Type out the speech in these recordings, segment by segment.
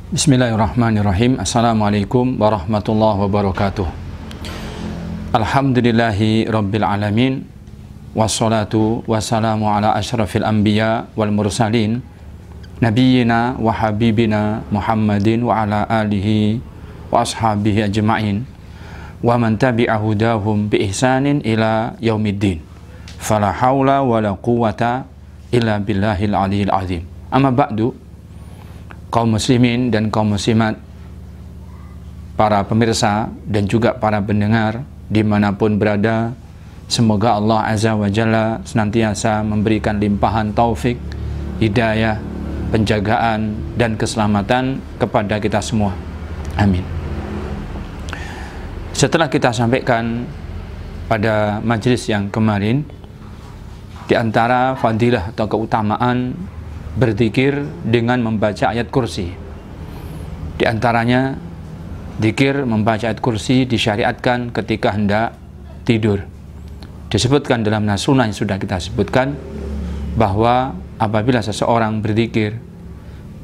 Bismillahirrahmanirrahim. Assalamualaikum warahmatullahi wabarakatuh. Alhamdulillahi rabbil alamin. Wassalatu wassalamu ala asyrafil anbiya wal mursalin, nabiyyina wa habibina Muhammadin wa ala alihi wa ashabihi ajma'in wa man tabi'a hudahum bi ihsanin ila yaumiddin. Fala haula wala quwwata illa billahil aliyil azim. Amma ba'du, kaum muslimin dan kaum muslimat, para pemirsa dan juga para pendengar dimanapun berada, semoga Allah Azza wa Jalla senantiasa memberikan limpahan taufik, hidayah, penjagaan dan keselamatan kepada kita semua. Amin. Setelah kita sampaikan pada majelis yang kemarin, di antara fadilah atau keutamaan berzikir dengan membaca ayat kursi. Di antaranya, zikir membaca ayat kursi disyariatkan ketika hendak tidur. Disebutkan dalam sunnah yang sudah kita sebutkan, bahwa apabila seseorang berzikir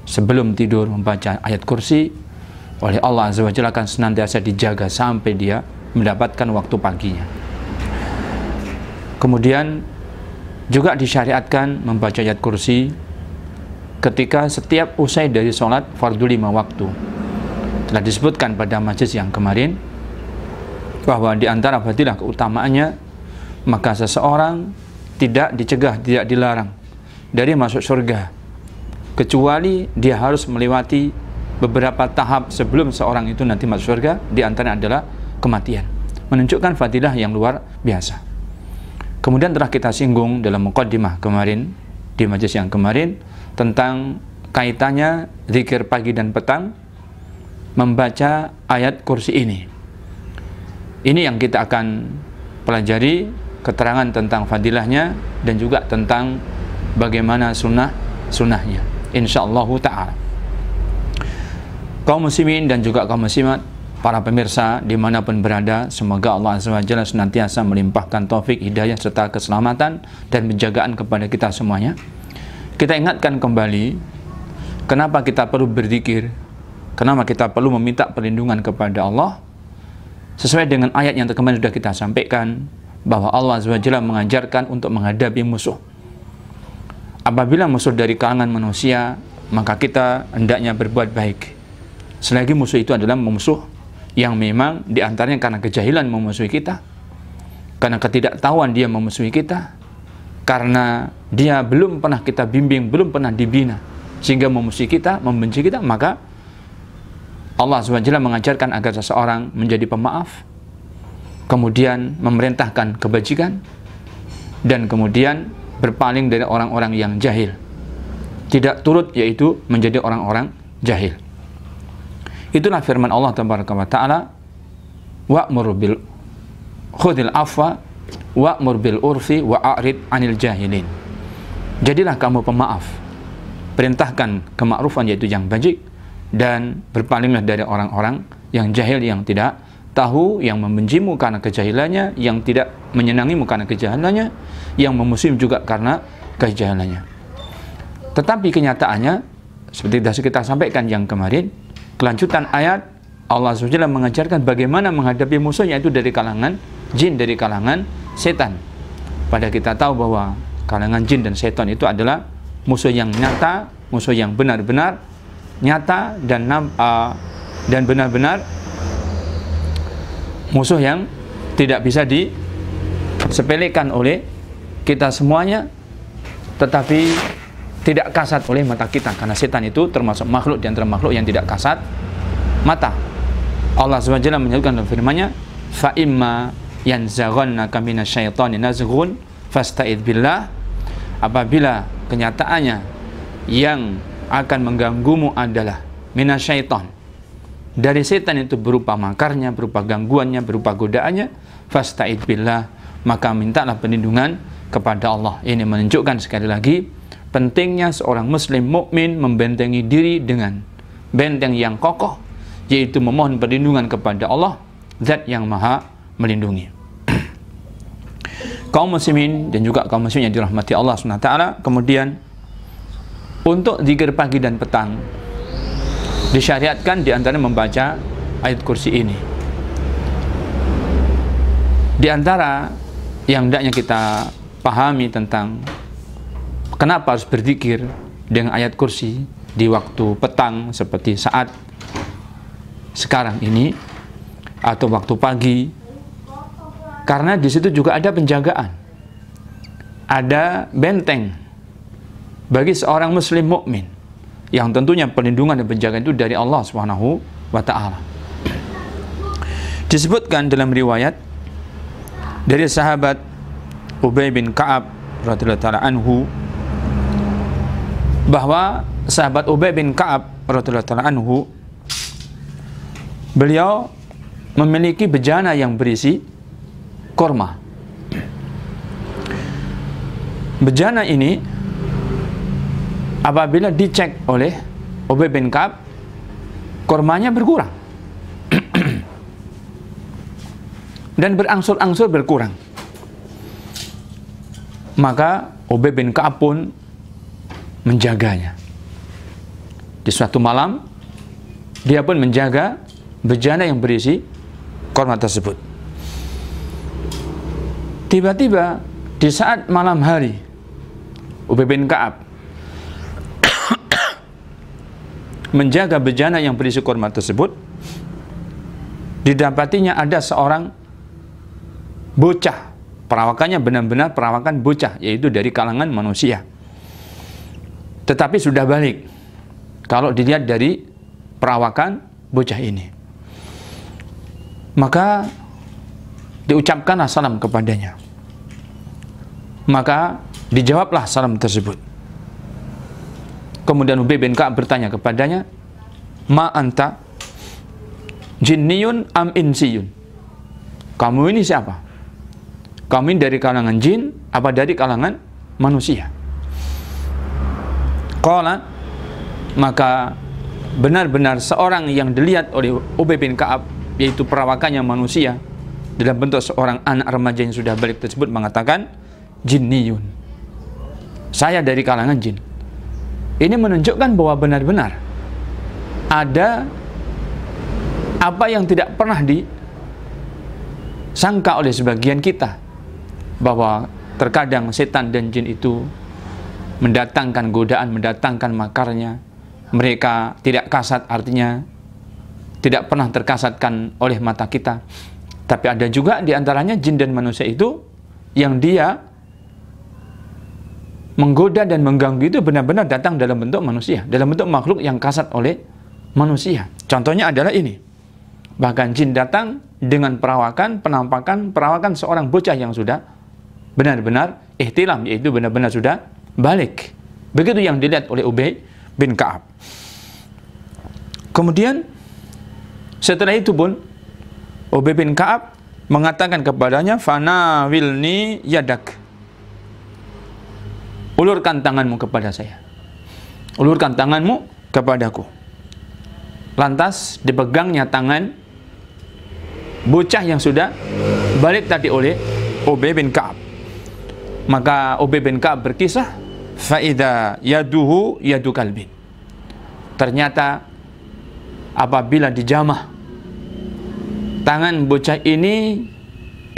sebelum tidur membaca ayat kursi, oleh Allah Azza wa Jalla akan senantiasa dijaga sampai dia mendapatkan waktu paginya. Kemudian juga disyariatkan membaca ayat kursi ketika setiap usai dari sholat fardu 5 waktu. Telah disebutkan pada majelis yang kemarin bahwa di antara fadilah keutamaannya, maka seseorang tidak dicegah, tidak dilarang dari masuk surga, kecuali dia harus melewati beberapa tahap sebelum seorang itu nanti masuk surga. Di antaranya adalah kematian, menunjukkan fadilah yang luar biasa. Kemudian telah kita singgung dalam muqaddimah kemarin, di majelis yang kemarin, tentang kaitannya zikir pagi dan petang membaca ayat kursi ini. Ini yang kita akan pelajari, keterangan tentang fadilahnya dan juga tentang bagaimana sunnahnya, insyaallah ta'ala. Kaum muslimin dan juga kaum muslimat, para pemirsa dimanapun berada, semoga Allah Azza wa Jalla senantiasa melimpahkan taufik, hidayah serta keselamatan dan penjagaan kepada kita semuanya. Kita ingatkan kembali, kenapa kita perlu berzikir, kenapa kita perlu meminta perlindungan kepada Allah. Sesuai dengan ayat yang kemarin sudah kita sampaikan, bahwa Allah Azza wa Jalla mengajarkan untuk menghadapi musuh. Apabila musuh dari kalangan manusia, maka kita hendaknya berbuat baik. Selagi musuh itu adalah musuh yang memang diantaranya karena kejahilan memusuhi kita, karena ketidaktahuan dia memusuhi kita, karena dia belum pernah kita bimbing, belum pernah dibina, sehingga memusuhi kita, membenci kita. Maka Allah SWT mengajarkan agar seseorang menjadi pemaaf, kemudian memerintahkan kebajikan, dan kemudian berpaling dari orang-orang yang jahil, tidak turut, yaitu menjadi orang-orang jahil. Itulah firman Allah Taala, wa'mur bil khudil afwa wa'mur bil urfi wa'arid anil jahilin. Jadilah kamu pemaaf, perintahkan kemakrufan yaitu yang baik, dan berpalinglah dari orang-orang yang jahil, yang tidak tahu, yang membencimu karena kejahilannya, yang tidak menyenangimu karena kejahilannya, yang memusuhimu juga karena kejahilannya. Tetapi kenyataannya, seperti yang kita sampaikan yang kemarin, kelanjutan ayat, Allah SWT mengajarkan bagaimana menghadapi musuh, yaitu dari kalangan jin, dari kalangan setan. Pada kita tahu bahwa kalangan jin dan setan itu adalah musuh yang nyata, musuh yang benar-benar nyata dan benar-benar musuh yang tidak bisa disepelekan oleh kita semuanya, tetapi tidak kasat oleh mata kita, karena setan itu termasuk makhluk di antara makhluk yang tidak kasat mata. Allah SWT menyebutkan dalam firman-Nya, fa imma yanzaghannaka minasyaitani nazghun fasta'idz billah. Apabila kenyataannya yang akan mengganggumu adalah minasyaitan, dari setan itu berupa makarnya, berupa gangguannya, berupa godaannya, fasta'idz billah, maka mintalah perlindungan kepada Allah. Ini menunjukkan sekali lagi pentingnya seorang muslim mukmin membentengi diri dengan benteng yang kokoh, yaitu memohon perlindungan kepada Allah, Zat yang Maha Melindungi. Kaum muslimin dan juga kaum muslimin yang dirahmati Allah SWT, kemudian untuk zikir pagi dan petang disyariatkan di antara membaca ayat kursi ini. Di antara yang hendaknya kita pahami tentang kenapa harus berzikir dengan ayat kursi di waktu petang seperti saat sekarang ini atau waktu pagi, karena di situ juga ada penjagaan, ada benteng bagi seorang muslim mukmin yang tentunya perlindungan dan penjagaan itu dari Allah Subhanahu wa taala. Disebutkan dalam riwayat dari sahabat Ubay bin Ka'ab radhiyallahu ta'ala anhu, bahwa sahabat Ubay bin Ka'ab radhiyallahu ta'ala anhu, beliau memiliki bejana yang berisi kurma. Bejana ini apabila dicek oleh Ubay bin Ka'ab, kurmanya berkurang dan berangsur-angsur berkurang. Maka Ubay bin Ka'ab pun menjaganya. Di suatu malam, dia pun menjaga bejana yang berisi kurma tersebut. Tiba-tiba di saat malam hari, Ubay bin Ka'ab menjaga bejana yang berisi kurma tersebut, didapatinya ada seorang bocah, perawakannya benar-benar perawakan bocah, yaitu dari kalangan manusia, tetapi sudah balik kalau dilihat dari perawakan bocah ini. Maka diucapkanlah salam kepadanya, maka dijawablah salam tersebut. Kemudian Ubay bin Ka'ab bertanya kepadanya, "Ma anta jinniyun am insiyun?" Kamu ini siapa? Kamu ini dari kalangan jin apa dari kalangan manusia? Qala, maka benar-benar seorang yang dilihat oleh Ubay bin Ka'ab, yaitu perawakannya manusia dalam bentuk seorang anak remaja yang sudah balik tersebut, mengatakan, "Jinniyun, saya dari kalangan jin." Ini menunjukkan bahwa benar-benar ada apa yang tidak pernah disangka oleh sebagian kita, bahwa terkadang setan dan jin itu mendatangkan godaan, mendatangkan makarnya. Mereka tidak kasat, artinya tidak pernah terkasatkan oleh mata kita. Tapi ada juga di antaranya jin dan manusia itu yang dia menggoda dan mengganggu itu benar-benar datang dalam bentuk manusia, dalam bentuk makhluk yang kasat oleh manusia. Contohnya adalah ini. Bahkan jin datang dengan perawakan, perawakan seorang bocah yang sudah benar-benar ihtilam, yaitu benar-benar sudah balik. Begitu yang dilihat oleh Ubay bin Ka'ab. Kemudian setelah itu pun Ubay bin Ka'ab mengatakan kepadanya, "Fana wilni yadak." Ulurkan tanganmu kepada saya. Ulurkan tanganmu kepadaku. Lantas dipegangnya tangan bocah yang sudah balik tadi oleh Ubay bin Ka'ab. Maka Ubay bin Ka'ab berkisah, "Fa'idha yaduhu yadu kalbin." Ternyata apabila dijamah, tangan bocah ini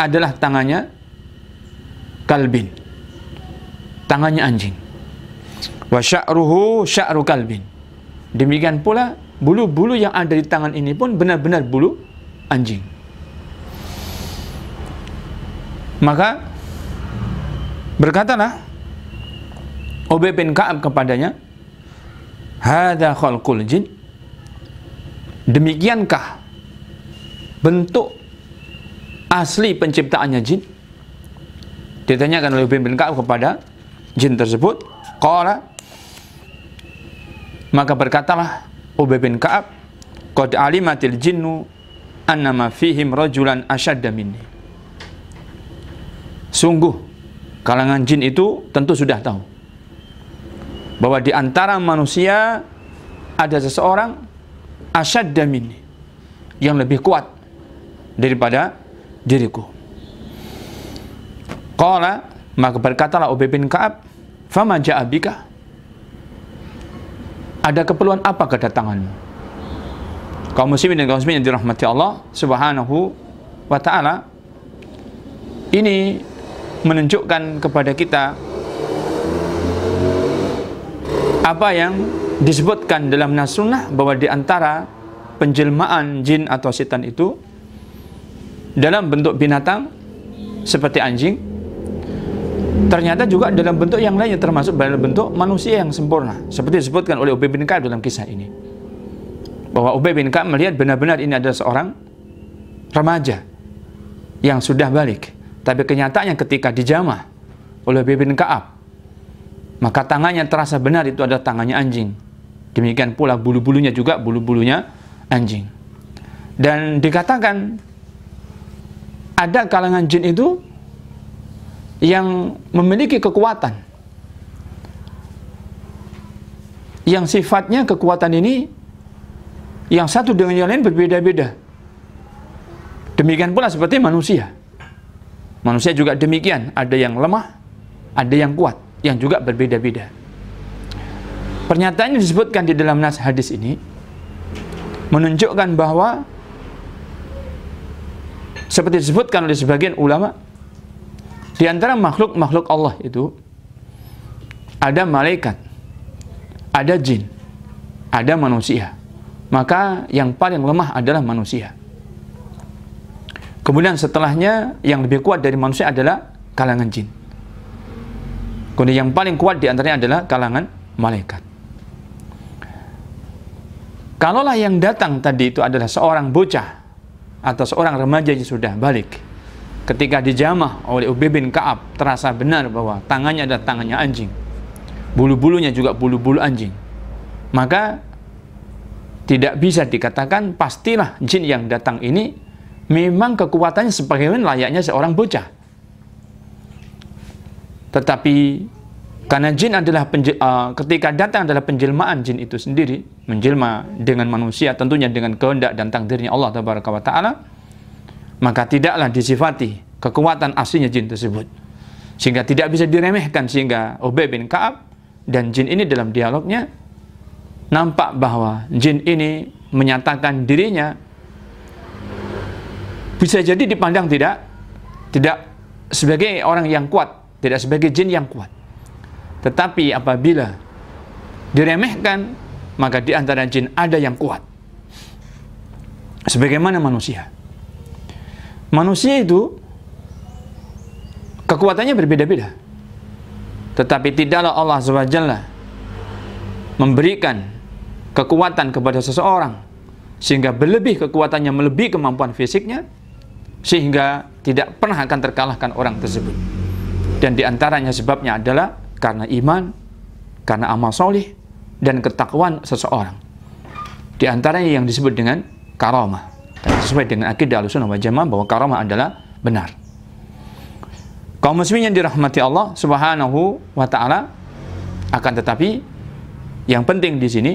adalah tangannya kalbin, tangannya anjing. Wa sya'ruhu sya'ru kalbin. Demikian pula bulu-bulu yang ada di tangan ini pun benar-benar bulu anjing. Maka berkatalah Ubay bin Ka'ab kepadanya, "Hadza khalqul jin." Demikiankah bentuk asli penciptaannya jin? Ditanyakan oleh Ubay bin Ka'ab kepada jin tersebut. Qala, maka berkatalah Ubay bin Ka'ab, "Qad alimatil jinnu annama fihim rajulan asyadda minni." Sungguh kalangan jin itu tentu sudah tahu bahwa di antara manusia ada seseorang asyadda minni, yang lebih kuat daripada diriku. Qala, maka berkatalah Ubay bin Ka'ab, "Fama ja'a bika?" Ada keperluan apa kedatanganmu? Kaum muslimin dan kaum muslimin yang dirahmati Allah Subhanahu wa ta'ala, ini menunjukkan kepada kita apa yang disebutkan dalam nas sunnah, bahwa di antara penjelmaan jin atau setan itu dalam bentuk binatang seperti anjing, ternyata juga dalam bentuk yang lainnya, termasuk dalam bentuk manusia yang sempurna, seperti disebutkan oleh Ubay bin Ka'ab dalam kisah ini, bahwa Ubay bin Ka'ab melihat benar-benar ini adalah seorang remaja yang sudah balik, tapi kenyataannya ketika dijamah oleh Ubay bin Ka'ab, maka tangannya terasa benar itu adalah tangannya anjing. Demikian pula bulu-bulunya juga bulu-bulunya anjing. Dan dikatakan ada kalangan jin itu yang memiliki kekuatan, yang sifatnya kekuatan ini yang satu dengan yang lain berbeda-beda. Demikian pula seperti manusia. Manusia juga demikian, ada yang lemah, ada yang kuat, yang juga berbeda-beda. Pernyataan yang disebutkan di dalam nas hadis ini menunjukkan bahwa seperti disebutkan oleh sebagian ulama, di antara makhluk-makhluk Allah itu ada malaikat, ada jin, ada manusia. Maka yang paling lemah adalah manusia. Kemudian setelahnya yang lebih kuat dari manusia adalah kalangan jin. Kemudian yang paling kuat di antaranya adalah kalangan malaikat. Kalaulah yang datang tadi itu adalah seorang bocah atau seorang remaja yang sudah balik, ketika dijamah oleh Ubay bin Ka'ab, terasa benar bahwa tangannya adalah tangannya anjing, bulu-bulunya juga bulu-bulu anjing, maka tidak bisa dikatakan pastilah jin yang datang ini memang kekuatannya sebagaimana layaknya seorang bocah. Tetapi karena jin adalah ketika datang adalah penjelmaan jin itu sendiri, menjelma dengan manusia, tentunya dengan kehendak dan takdirnya Allah Tabaraka wa Ta'ala, maka tidaklah disifati kekuatan aslinya jin tersebut, sehingga tidak bisa diremehkan. Sehingga Ubay bin Ka'ab dan jin ini dalam dialognya nampak bahwa jin ini menyatakan dirinya bisa jadi dipandang tidak sebagai orang yang kuat, tidak sebagai jin yang kuat. Tetapi apabila diremehkan, maka di antara jin ada yang kuat. Sebagaimana manusia. Manusia itu kekuatannya berbeda-beda. Tetapi tidaklah Allah SWT memberikan kekuatan kepada seseorang sehingga berlebih kekuatannya, melebihi kemampuan fisiknya, sehingga tidak pernah akan terkalahkan orang tersebut. Dan di antaranya sebabnya adalah karena iman, karena amal soleh, dan ketakwaan seseorang. Di antaranya yang disebut dengan karamah. Sesuai dengan akidah Ahlussunnah wal Jamaah bahwa karamah adalah benar. Kaum muslimin yang dirahmati Allah Subhanahu wa Ta'ala, akan tetapi yang penting di sini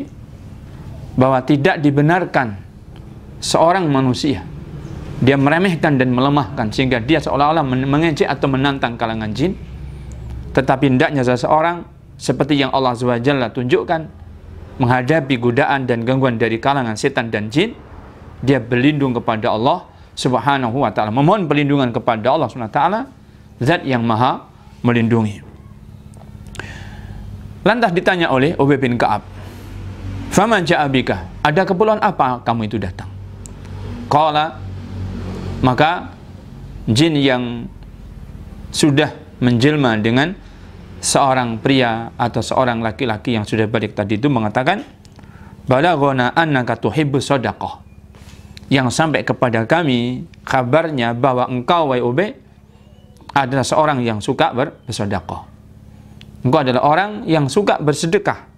bahwa tidak dibenarkan seorang manusia dia meremehkan dan melemahkan sehingga dia seolah-olah mengejek atau menantang kalangan jin. Tetapi hendaknya seseorang seperti yang Allah SWT tunjukkan menghadapi godaan dan gangguan dari kalangan setan dan jin, dia berlindung kepada Allah Subhanahu wa Ta'ala, memohon perlindungan kepada Allah Subhanahu wa Ta'ala, zat yang maha melindungi. Lantas ditanya oleh Ubay bin Ka'ab, "Faman ja'a bika?" Ada keperluan apa kamu itu datang? Qala, maka jin yang sudah menjelma dengan seorang pria atau seorang laki-laki yang sudah balik tadi itu mengatakan, "Balaghana annaka tuhibbus shadaqah." Yang sampai kepada kami kabarnya bahwa engkau wahai Ubay adalah seorang yang suka bersedekah. Engkau adalah orang yang suka bersedekah.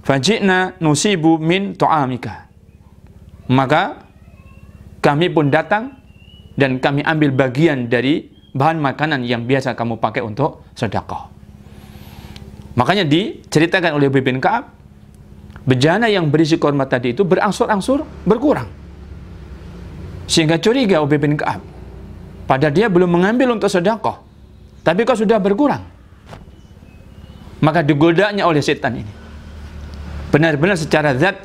Fajina nusibu min tu'amika. Maka kami pun datang dan kami ambil bagian dari bahan makanan yang biasa kamu pakai untuk sedekah. Makanya diceritakan oleh Ubay bin Ka'ab, bejana yang berisi kurma tadi itu berangsur-angsur berkurang. Sehingga curiga Ubay bin Ka'ab, padahal dia belum mengambil untuk sedekah, tapi kok sudah berkurang. Maka digodanya oleh setan ini. Benar-benar secara zat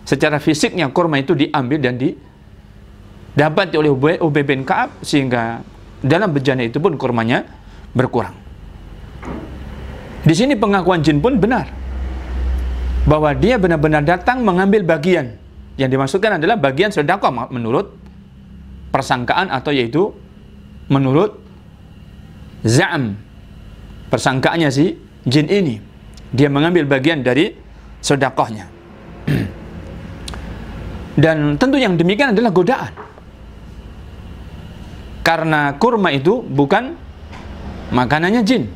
secara fisiknya kurma itu diambil dan didapat oleh Ubay bin Ka'ab, sehingga dalam bejana itu pun kurmanya berkurang. Di sini pengakuan jin pun benar, bahwa dia benar-benar datang mengambil bagian. Yang dimaksudkan adalah bagian sedekah menurut persangkaan, atau yaitu menurut za'am, persangkaannya si jin ini. Dia mengambil bagian dari sedekahnya. Dan tentu yang demikian adalah godaan, karena kurma itu bukan makanannya jin,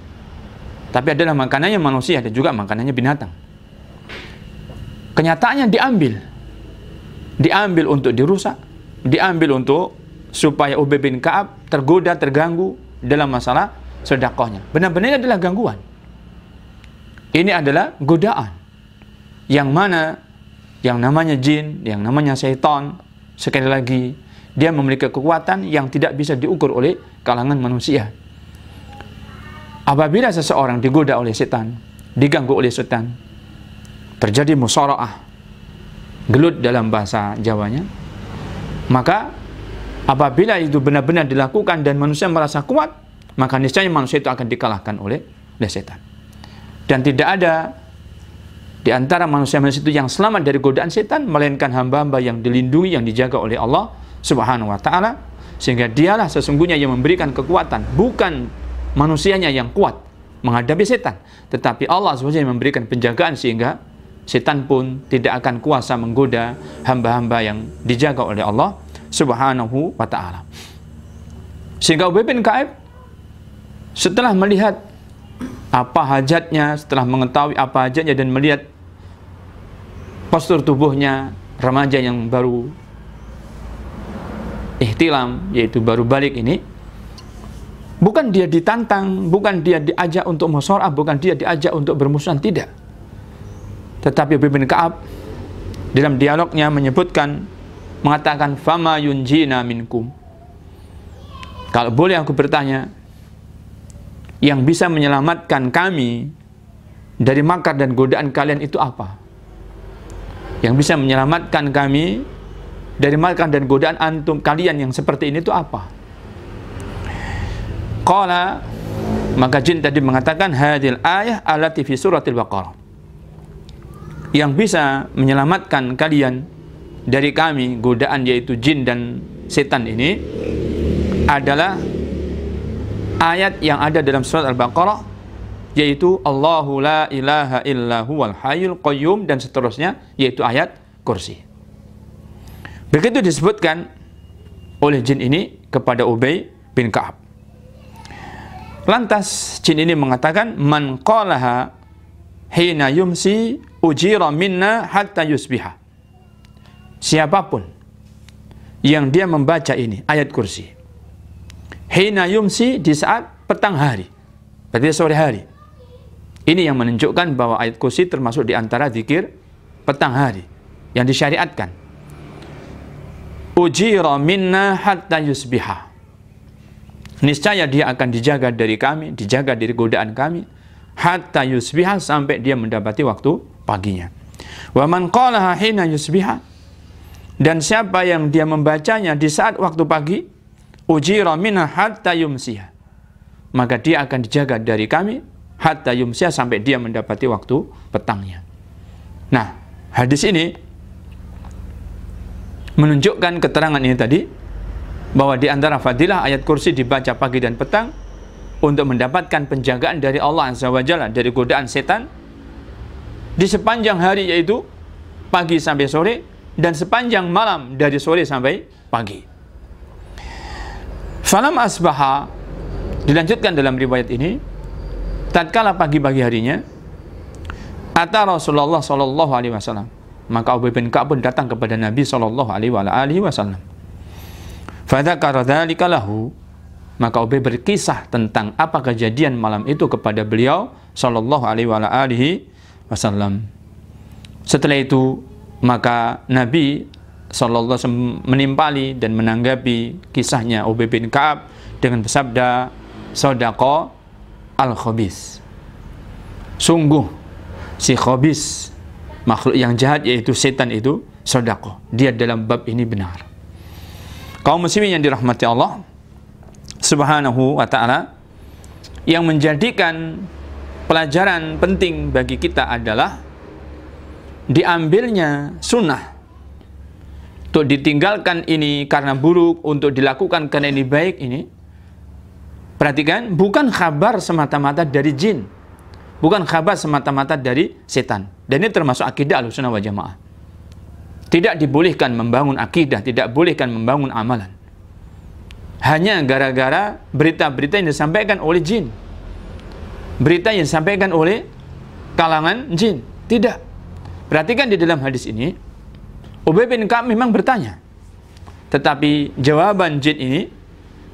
tapi adalah makanannya manusia dan juga makanannya binatang. Kenyataannya diambil untuk dirusak, diambil untuk supaya Ubay bin Ka'ab tergoda, terganggu dalam masalah sedekahnya. Benar-benar adalah gangguan. Ini adalah godaan, yang mana yang namanya jin, yang namanya syaitan, sekali lagi, dia memiliki kekuatan yang tidak bisa diukur oleh kalangan manusia. Apabila seseorang digoda oleh setan, diganggu oleh setan, terjadi musara'ah, gelut dalam bahasa Jawanya, maka apabila itu benar-benar dilakukan dan manusia merasa kuat, maka niscaya manusia itu akan dikalahkan oleh setan. Dan tidak ada di antara manusia-manusia itu yang selamat dari godaan setan, melainkan hamba-hamba yang dilindungi, yang dijaga oleh Allah Subhanahu wa ta'ala, sehingga dialah sesungguhnya yang memberikan kekuatan, bukan manusianya yang kuat menghadapi setan, tetapi Allah SWT yang memberikan penjagaan, sehingga setan pun tidak akan kuasa menggoda hamba-hamba yang dijaga oleh Allah Subhanahu wa ta'ala. Sehingga Ubay bin Ka'ab setelah melihat apa hajatnya, setelah mengetahui apa hajatnya dan melihat postur tubuhnya remaja yang baru ihtilam, yaitu baru balik ini, bukan dia ditantang, bukan dia diajak untuk musyawarah, bukan dia diajak untuk bermusuhan, tidak. Tetapi Ubay bin Ka'ab dalam dialognya menyebutkan, mengatakan, fama yunjina minkum, kalau boleh aku bertanya, yang bisa menyelamatkan kami dari makar dan godaan kalian itu apa? Yang bisa menyelamatkan kami dari makar dan godaan antum kalian yang seperti ini itu apa? Qala, maka jin tadi mengatakan, hadil ayah allati fi suratil Baqarah. Yang bisa menyelamatkan kalian dari kami godaan, yaitu jin dan setan ini, adalah ayat yang ada dalam surat Al-Baqarah, yaitu Allahu la ilaha illa huwal hayyul qayyum, dan seterusnya, yaitu ayat kursi. Begitu disebutkan oleh jin ini kepada Ubay bin Ka'ab. Lantas jin ini mengatakan, man qalaha hina yumsi ujira minna hatta yusbiha. Siapapun yang dia membaca ini, ayat kursi, hina yumsi, di saat petang hari, berarti sore hari. Ini yang menunjukkan bahwa ayat kursi termasuk di antara zikir petang hari yang disyariatkan. Ujira minna hatta yusbiha. Niscaya dia akan dijaga dari kami, dijaga dari godaan kami, hatta yusbiha, sampai dia mendapati waktu paginya. Wa man qalaha hina yusbiha, dan siapa yang dia membacanya di saat waktu pagi, ujira minna hatta yumsiha, maka dia akan dijaga dari kami hatta yumsiha, sampai dia mendapati waktu petangnya. Nah, hadis ini menunjukkan keterangan ini tadi, bahwa di antara fadilah ayat kursi dibaca pagi dan petang untuk mendapatkan penjagaan dari Allah Azza wa Jalla dari godaan setan di sepanjang hari, yaitu pagi sampai sore, dan sepanjang malam dari sore sampai pagi. Falam asbaha, dilanjutkan dalam riwayat ini, tatkala pagi-pagi harinya, ata Rasulullah sallallahu alaihi wasallam, maka Ubay bin Ka'ab pun datang kepada Nabi sallallahu alaihi wasallam. Fadzakara dzalika lahu, maka Ubay berkisah tentang apa kejadian malam itu kepada beliau sallallahu alaihi wasallam. Setelah itu, maka Nabi sallallahu alaihi wasallam menimpali dan menanggapi kisahnya Ubay bin Ka'ab dengan bersabda, sadaqa al-khabis. Sungguh si khabis, makhluk yang jahat yaitu setan itu, sedekah. Dia dalam bab ini benar. Kaum muslimin yang dirahmati Allah Subhanahu wa ta'ala, yang menjadikan pelajaran penting bagi kita adalah diambilnya sunnah untuk ditinggalkan ini karena buruk, untuk dilakukan karena ini baik. Ini perhatikan, bukan kabar semata-mata dari jin, bukan kabar semata-mata dari setan. Dan ini termasuk akidah Ahlussunnah wal Jamaah. Tidak dibolehkan membangun akidah, tidak bolehkan membangun amalan hanya gara-gara berita-berita yang disampaikan oleh jin, berita yang disampaikan oleh kalangan jin. Tidak. Perhatikan di dalam hadis ini, Ubay bin Ka'ab memang bertanya, tetapi jawaban jin ini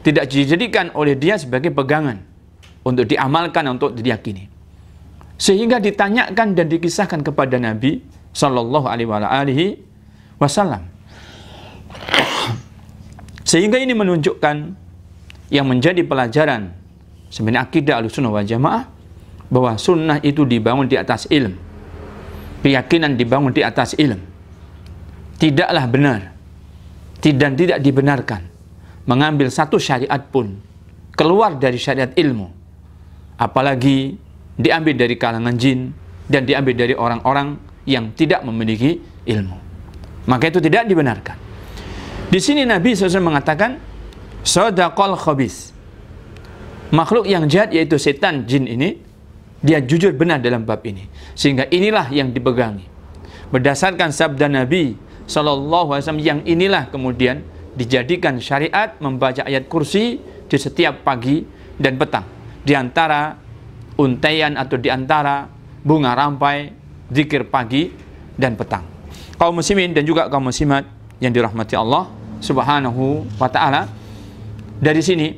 tidak dijadikan oleh dia sebagai pegangan untuk diamalkan, untuk diyakini. Sehingga ditanyakan dan dikisahkan kepada Nabi Sallallahu Alaihi Wasallam. Sehingga ini menunjukkan yang menjadi pelajaran sebenarnya akidah Ahlussunnah wal Jamaah, bahwa sunnah itu dibangun di atas ilmu, keyakinan dibangun di atas ilmu. Tidaklah benar dan tidak dibenarkan mengambil satu syariat pun keluar dari syariat ilmu, apalagi diambil dari kalangan jin dan diambil dari orang-orang yang tidak memiliki ilmu. Maka itu tidak dibenarkan. Di sini Nabi SAW mengatakan sadaqal khabis, makhluk yang jahat yaitu setan, jin ini, dia jujur benar dalam bab ini. Sehingga inilah yang dipegangi berdasarkan sabda Nabi SAW, yang inilah kemudian dijadikan syariat membaca ayat kursi di setiap pagi dan petang, di antara untaian atau di antara bunga rampai, zikir pagi dan petang. Kaum muslimin dan juga kaum muslimat yang dirahmati Allah Subhanahu wa ta'ala, dari sini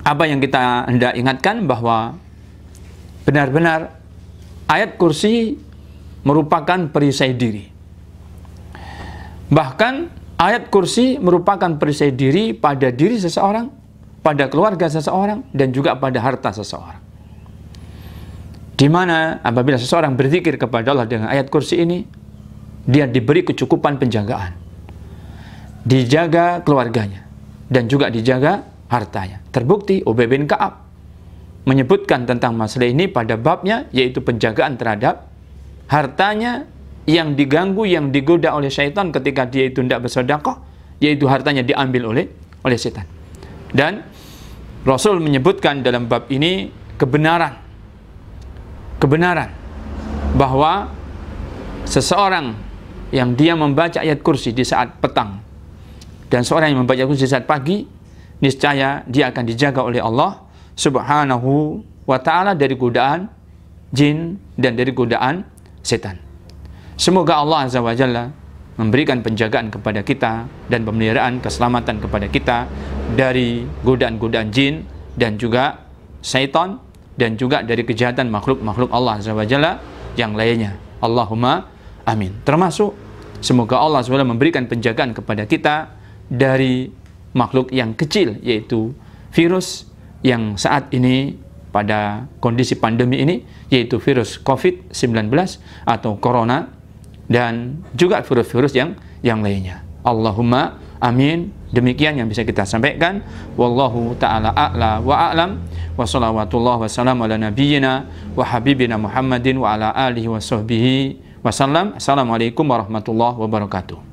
apa yang kita hendak ingatkan, bahwa benar-benar ayat kursi merupakan perisai diri. Bahkan ayat kursi merupakan perisai diri pada diri seseorang, pada keluarga seseorang, dan juga pada harta seseorang. Di mana apabila seseorang berzikir kepada Allah dengan ayat kursi ini, dia diberi kecukupan penjagaan, dijaga keluarganya, dan juga dijaga hartanya. Terbukti Ubay bin Ka'ab menyebutkan tentang masalah ini pada babnya, yaitu penjagaan terhadap hartanya yang diganggu, yang digoda oleh syaitan ketika dia itu tidak bersedekah, yaitu hartanya diambil oleh setan. Dan Rasul menyebutkan dalam bab ini kebenaran bahwa seseorang yang dia membaca ayat kursi di saat petang dan seorang yang membaca ayat kursi di saat pagi, niscaya dia akan dijaga oleh Allah Subhanahu wa ta'ala dari godaan jin dan dari godaan setan. Semoga Allah Azza wa Jalla memberikan penjagaan kepada kita dan pemeliharaan keselamatan kepada kita dari godaan-godaan jin dan juga syaitan, dan juga dari kejahatan makhluk-makhluk Allah Azza wa Jalla yang lainnya. Allahumma amin. Termasuk semoga Allah SWT memberikan penjagaan kepada kita dari makhluk yang kecil, yaitu virus yang saat ini pada kondisi pandemi ini, yaitu virus COVID-19 atau Corona, dan juga virus-virus yang lainnya. Allahumma amin. Demikian yang bisa kita sampaikan. Wallahu ta'ala a'la wa a'lam. Wa salawatullah wa salam ala nabiyyina wa habibina Muhammadin wa ala alihi wa sahbihi wa sallam. Assalamualaikum warahmatullahi wabarakatuh.